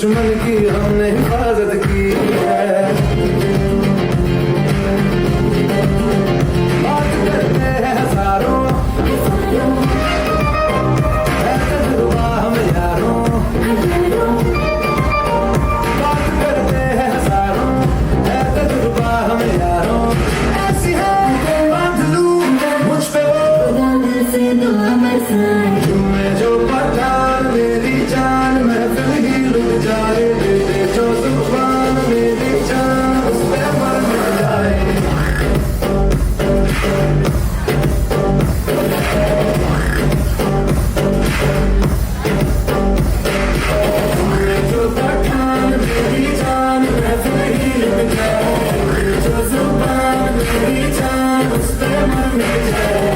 दुश्मन की हमने हिफाजत की है। बात करते हैं हजारों, है तजुर्बा हम यारों। बात करते हैं हजारों, है तजुर्बा हम यारों। ऐसी है बांध लूं मुझ पे वो मैं जो पठान मेरी जान महफिल ही लुट जाए। दे दे जो जुबान मेरी जान उस पे मर जाए। मैं जो पठान मेरी जान महफिल ही लुट जाए। जो जुबान मेरी जान उस पे मर जाए।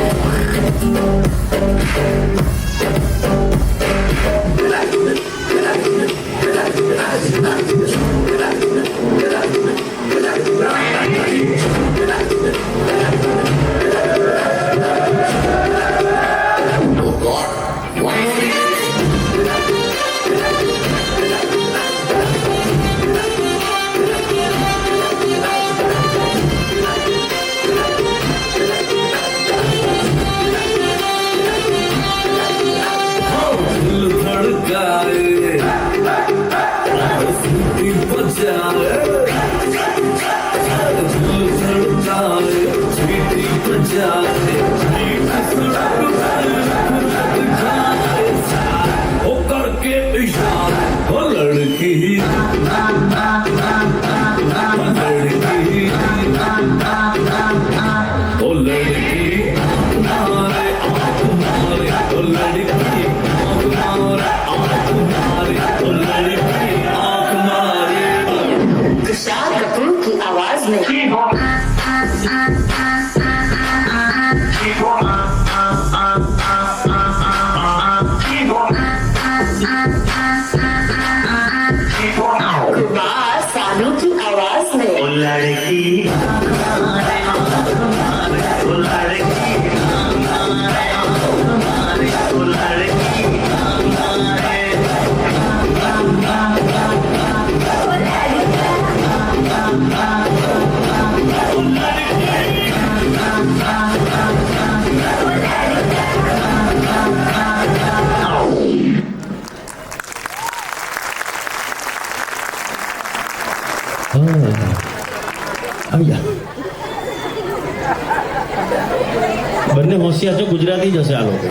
બંને હોશિયાર છો, ગુજરાતી જ હશે આ લોકો.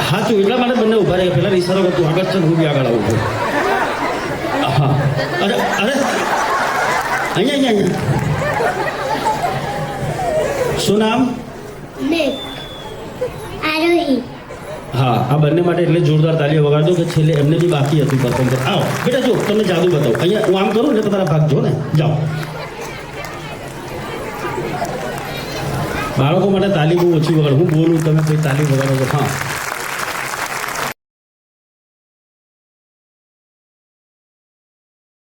સાચું, એટલા માટે બંને ઉભા રહ્યા. પેલા ઈશારો કરતું આગળ છે, હું બી આગળ આવું છું. હા, અરે અરે અહીંયા. શું નામ? હા, આ બંને માટે એટલે જોરદાર તાલીઓ વગાડજો કે છેલ્લે એમને બી બાકી હતું પરફોર્મ કર. આવો બેટા, જો તમને જાદુ બતાવો. અહીંયા હું આમ કરું ને તમારા ભાગ જો ને, જાઓ. બાળકો માટે તાલી બહુ ઓછી વગાડો. હું બોલું, તમે કોઈ તાલી વગાડો તો હા.